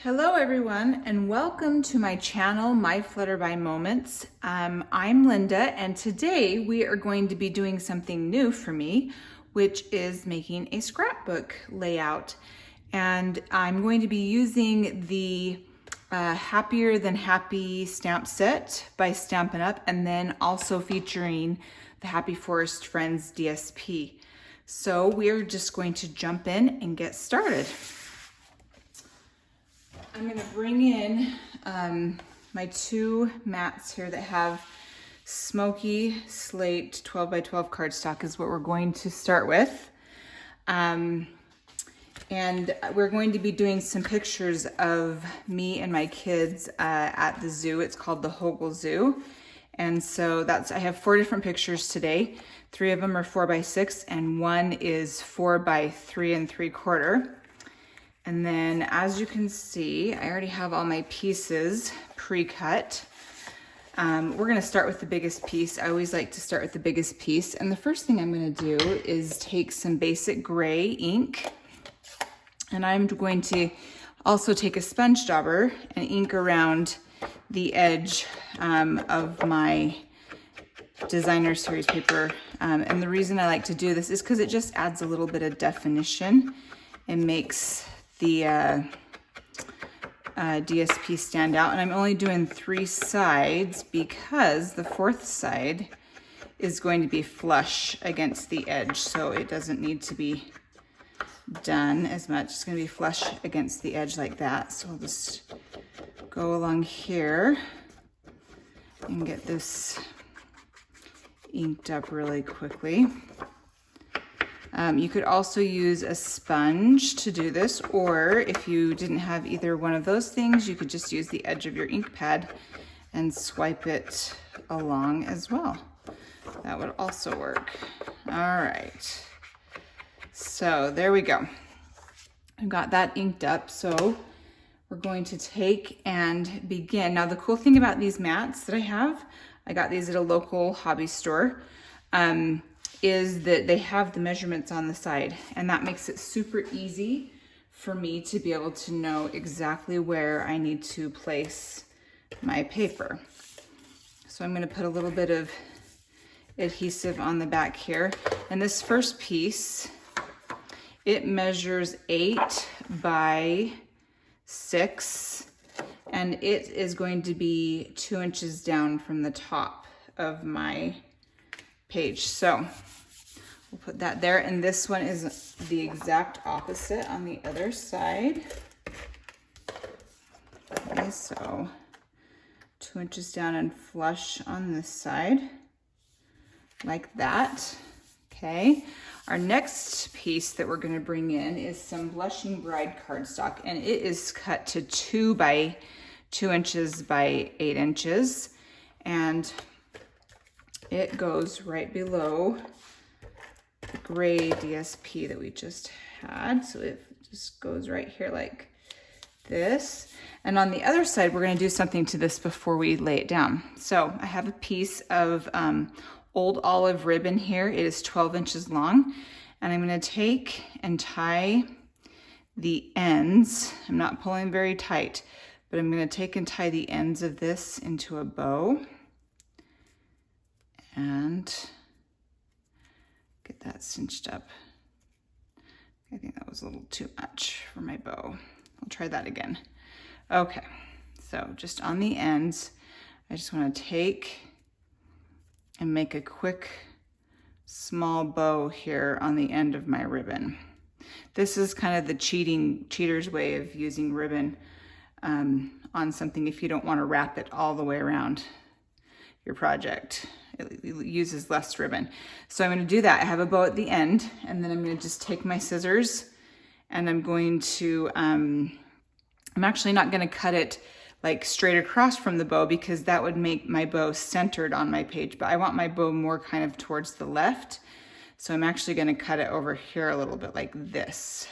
Hello everyone and welcome to my channel, My Flutter by Moments. I'm Linda and today we are going to be doing something new for me, which is making a scrapbook layout. And I'm going to be using the Happier Than Happy stamp set by Stampin' Up, and then also featuring the Happy Forest Friends DSP. So we're just going to jump in and get started. I'm going to bring in my two mats here that have Smoky Slate 12 by 12 cardstock is what we're going to start with. And we're going to be doing some pictures of me and my kids at the zoo. It's called the Hogle Zoo. And so I have 4 different pictures today. 3 of them are 4 by 6 and 1 is 4 by 3 3/4. And then as you can see, I already have all my pieces pre-cut. We're gonna start with the biggest piece. I always like to start with the biggest piece. And the first thing I'm gonna do is take some basic gray ink, and I'm going to also take a sponge dauber and ink around the edge of my designer series paper. And the reason I like to do this is because it just adds a little bit of definition and makes the DSP stand out. And I'm only doing 3 sides because the 4th side is going to be flush against the edge, so it doesn't need to be done as much. It's going to be flush against the edge like that. So I'll just go along here and get this inked up really quickly. You could also use a sponge to do this, or if you didn't have either one of those things, you could just use the edge of your ink pad and swipe it along as well. That would also work. All right, so there we go. I've got that inked up, so we're going to take and begin. Now, the cool thing about these mats that I got these at a local hobby store, is that they have the measurements on the side, and that makes it super easy for me to be able to know exactly where I need to place my paper. So I'm going to put a little bit of adhesive on the back here, and this first piece, it measures 8 by 6, and it is going to be 2 inches down from the top of my page. So we'll put that there, and this one is the exact opposite on the other side. Okay, so 2 inches down and flush on this side, like that. Okay, our next piece that we're going to bring in is some Blushing Bride cardstock, and it is cut to 2 inches by 8 inches, and it goes right below the gray DSP that we just had. So it just goes right here like this. And on the other side, we're going to do something to this before we lay it down. So I have a piece of old olive ribbon here. It is 12 inches long. And I'm going to take and tie the ends. I'm not pulling very tight, but I'm going to take and tie the ends of this into a bow. And get that cinched up. I think that was a little too much for my bow. I'll try that again. Okay, so just on the ends, I just want to take and make a quick small bow here on the end of my ribbon. This is kind of the cheater's way of using ribbon on something if you don't want to wrap it all the way around your project. It uses less ribbon. So I'm going to do that. I have a bow at the end, and then I'm going to just take my scissors, and I'm going to, I'm actually not going to cut it like straight across from the bow because that would make my bow centered on my page, but I want my bow more kind of towards the left. So I'm actually going to cut it over here a little bit like this.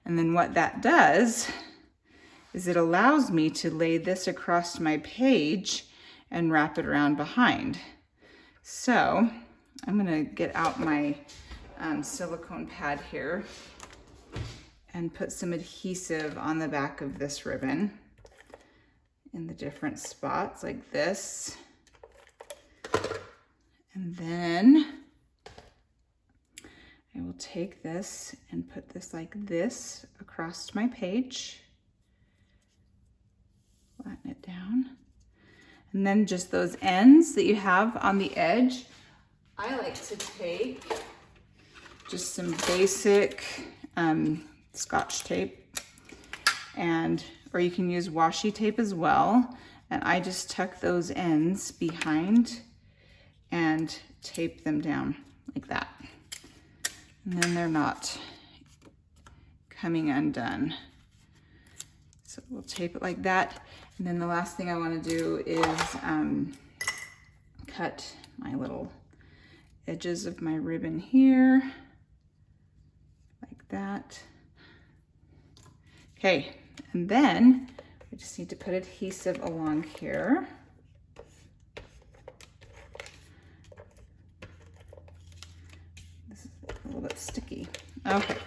And then what that does is it allows me to lay this across my page and wrap it around behind. So I'm going to get out my silicone pad here, and put some adhesive on the back of this ribbon in the different spots like this. And then I will take this and put this like this across my page. Flatten it down. And then just those ends that you have on the edge, I like to take just some basic Scotch tape, or you can use washi tape as well. And I just tuck those ends behind and tape them down like that. And then they're not coming undone. So we'll tape it like that. And then the last thing I want to do is cut my little edges of my ribbon here, like that. Okay, and then I just need to put adhesive along here. This is a little bit sticky. Okay,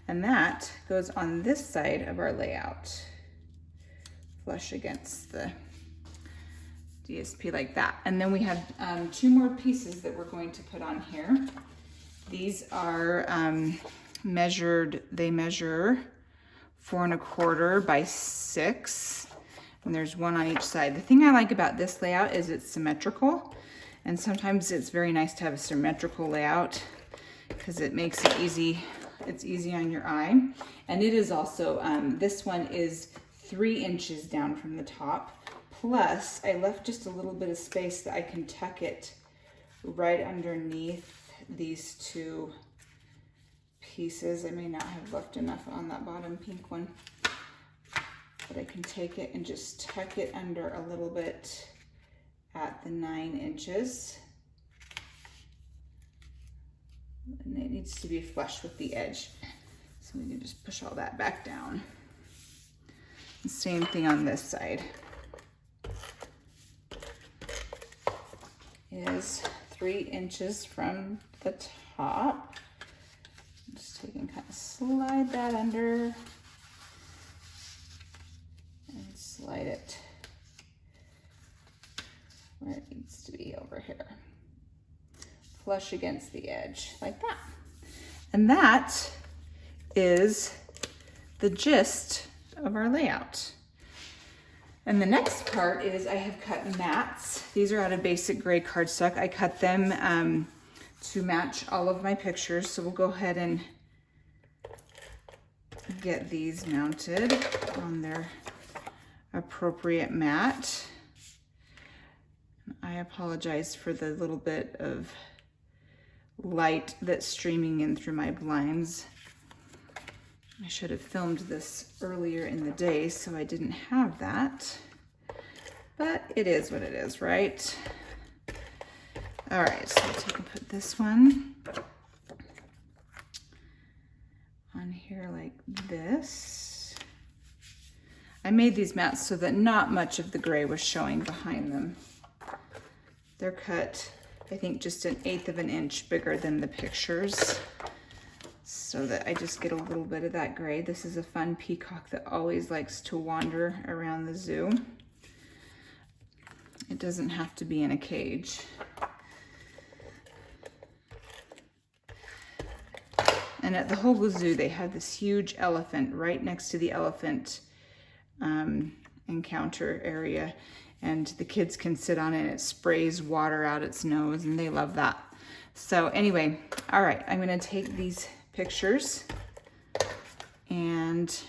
and that goes on this side of our layout, flush against the DSP like that. And then we have 2 more pieces that we're going to put on here. These are measured, they measure 4 1/4 by 6, and there's 1 on each side. The thing I like about this layout is it's symmetrical, and sometimes it's very nice to have a symmetrical layout because it makes it easy. It's easy on your eye. And it is also, this one is 3 inches down from the top. Plus, I left just a little bit of space that I can tuck it right underneath these 2 pieces. I may not have left enough on that bottom pink one, but I can take it and just tuck it under a little bit at the 9 inches. And it needs to be flush with the edge. So we can just push all that back down. The same thing on this side. Is 3 inches from the top. Just take and kind of slide that under and slide it where it needs to be over here. Flush against the edge like that. And that is the gist of our layout. And the next part is I have cut mats. These are out of basic gray cardstock. I cut them to match all of my pictures. So we'll go ahead and get these mounted on their appropriate mat. I apologize for the little bit of light that's streaming in through my blinds. I should have filmed this earlier in the day, so I didn't have that. But it is what it is, right? All right, so I'll take and put this one on here like this. I made these mats so that not much of the gray was showing behind them. They're cut, I think, just 1/8 of an inch bigger than the pictures, so that I just get a little bit of that gray. This is a fun peacock that always likes to wander around the zoo. It doesn't have to be in a cage. And at the Hogle Zoo, they have this huge elephant right next to the elephant encounter area. And the kids can sit on it and it sprays water out its nose, and they love that. So anyway, all right, I'm gonna take these pictures and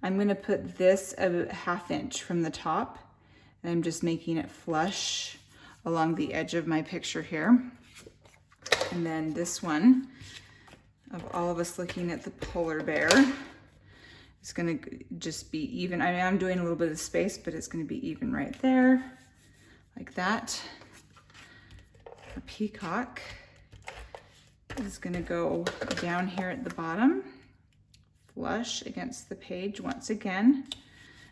I'm gonna put this a 1/2 inch from the top, and I'm just making it flush along the edge of my picture here. And then this one of all of us looking at the polar bear is gonna just be even. I mean, I'm doing a little bit of space, but it's gonna be even right there, like that. A peacock is gonna go down here at the bottom, flush against the page once again,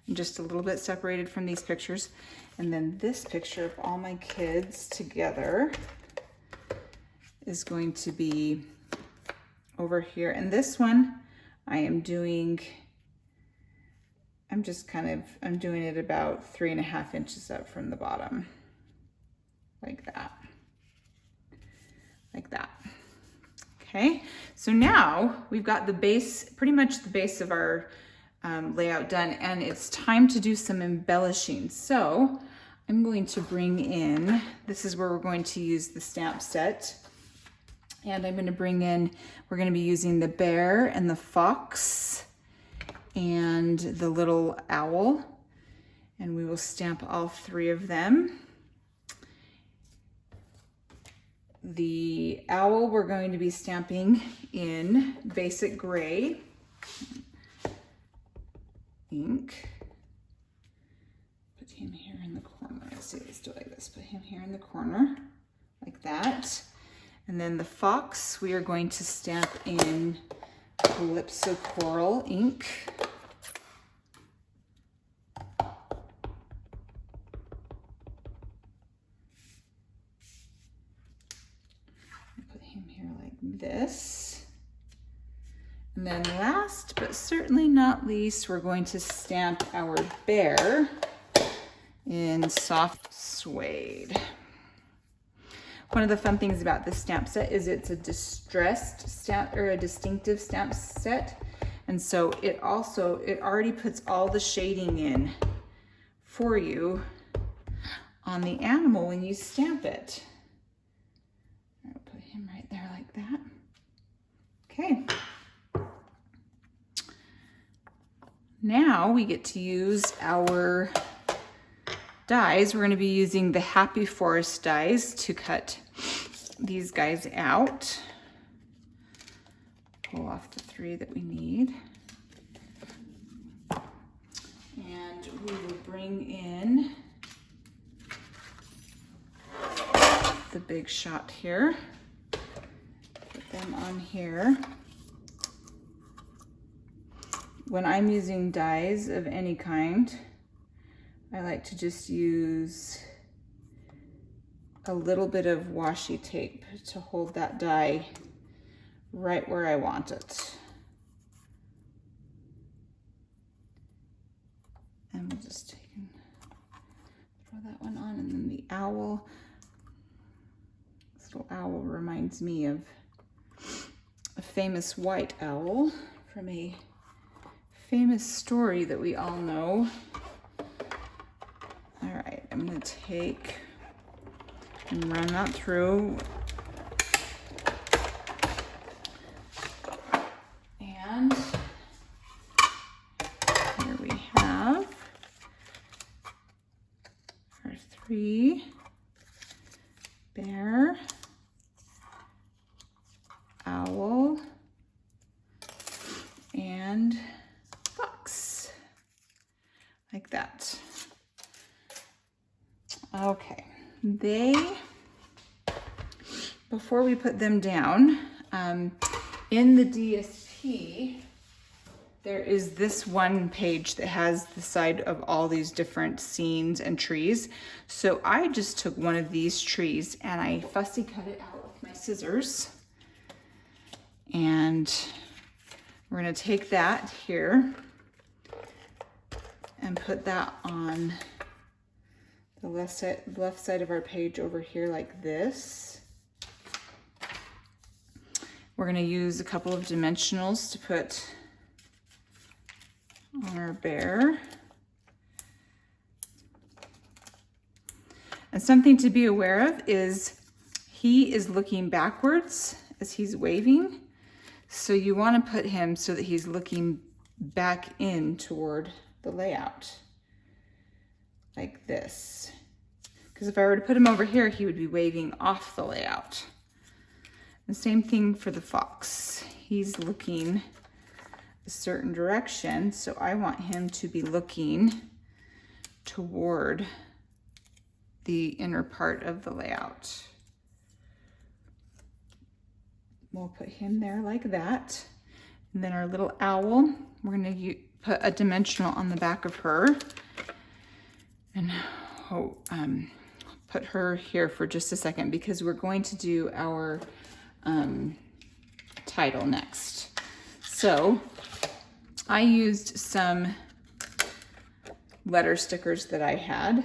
and just a little bit separated from these pictures. And then this picture of all my kids together is going to be over here. And this one, I am doing I'm just I'm doing it about 3.5 inches up from the bottom, like that, like that. Okay, so now we've got the base, pretty much the base of our layout done, and it's time to do some embellishing. So I'm going to bring in, this is where we're going to use the stamp set. And I'm going to bring in, we're going to be using the bear and the fox and the little owl. And we will stamp all 3 of them. The owl we're going to be stamping in basic gray ink. Put him here in the corner. Let's see, let's do it like this. Put him here in the corner, like that. And then the fox, we are going to stamp in Calypso Coral Ink. Put him here like this. And then last, but certainly not least, we're going to stamp our bear in soft suede. One of the fun things about this stamp set is it's a distressed stamp, or a distinctive stamp set. And so it already puts all the shading in for you on the animal when you stamp it. I'll put him right there like that. Okay. Now we get to use our dies. We're going to be using the Happy Forest dies to cut these guys out. Pull off the 3 that we need. And we will bring in the big shot here. Put them on here. When I'm using dies of any kind, I like to just use a little bit of washi tape to hold that die right where I want it. And we'll just take and throw that one on. And then the owl, this little owl reminds me of a famous white owl from a famous story that we all know. All right, I'm gonna take and run that through. And here we have our 3, bear, owl, and fox, like that. Okay, before we put them down, in the DSP, there is this one page that has the side of all these different scenes and trees. So I just took one of these trees and I fussy cut it out with my scissors. And we're gonna take that here and put that on the left side of our page over here like this. We're gonna use a couple of dimensionals to put on our bear. And something to be aware of is he is looking backwards as he's waving. So you wanna put him so that he's looking back in toward the layout, like this. Because if I were to put him over here, he would be waving off the layout. The same thing for the fox. He's looking a certain direction, so I want him to be looking toward the inner part of the layout. We'll put him there like that. And then our little owl, we're gonna put a dimensional on the back of her. And put her here for just a second because we're going to do our title next. So I used some letter stickers that I had.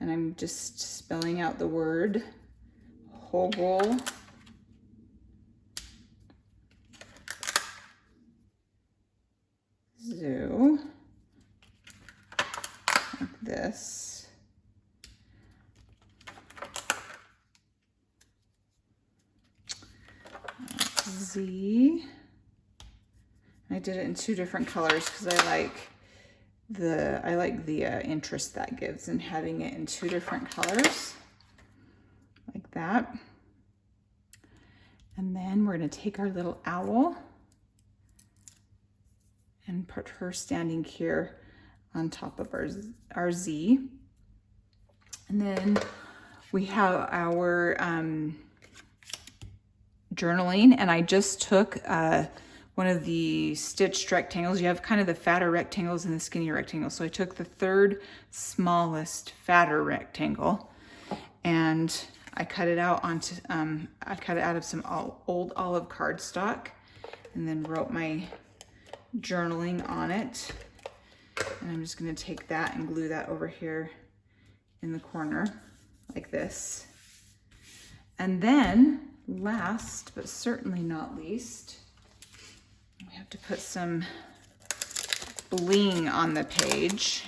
And I'm just spelling out the word Hogel. Zoo. Like this. Z. I did it in 2 different colors because I like the interest that gives in having it in 2 different colors, like that. And then we're going to take our little owl and put her standing here on top of our Z. And then we have our journaling, and I just took one of the stitched rectangles. You have kind of the fatter rectangles and the skinnier rectangles. So I took the 3rd smallest fatter rectangle and I cut it out onto, I cut it out of some old olive cardstock and then wrote my journaling on it. And I'm just gonna take that and glue that over here in the corner like this. And then last, but certainly not least, we have to put some bling on the page.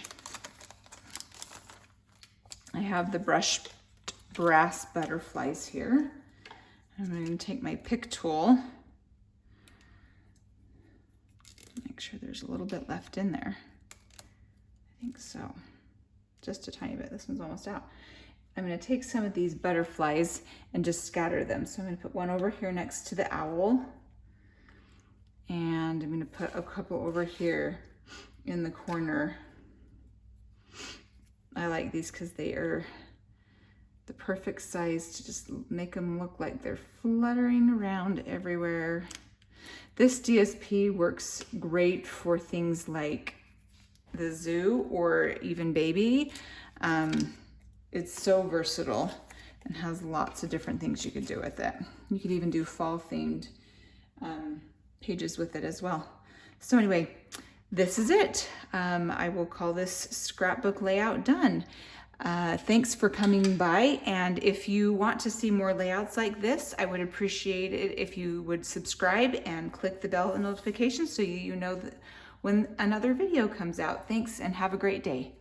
I have the brushed brass butterflies here. I'm going to take my pick tool. Make sure there's a little bit left in there. I think so. Just a tiny bit. This one's almost out. I'm going to take some of these butterflies and just scatter them. So I'm going to put one over here next to the owl. And I'm going to put a couple over here in the corner. I like these because they are the perfect size to just make them look like they're fluttering around everywhere. This DSP works great for things like the zoo or even baby. It's so versatile and has lots of different things you could do with it. You could even do fall themed pages with it as well. So anyway, this is it. I will call this scrapbook layout done. Thanks for coming by, and if you want to see more layouts like this, I would appreciate it if you would subscribe and click the bell notification so you know that when another video comes out. Thanks and have a great day.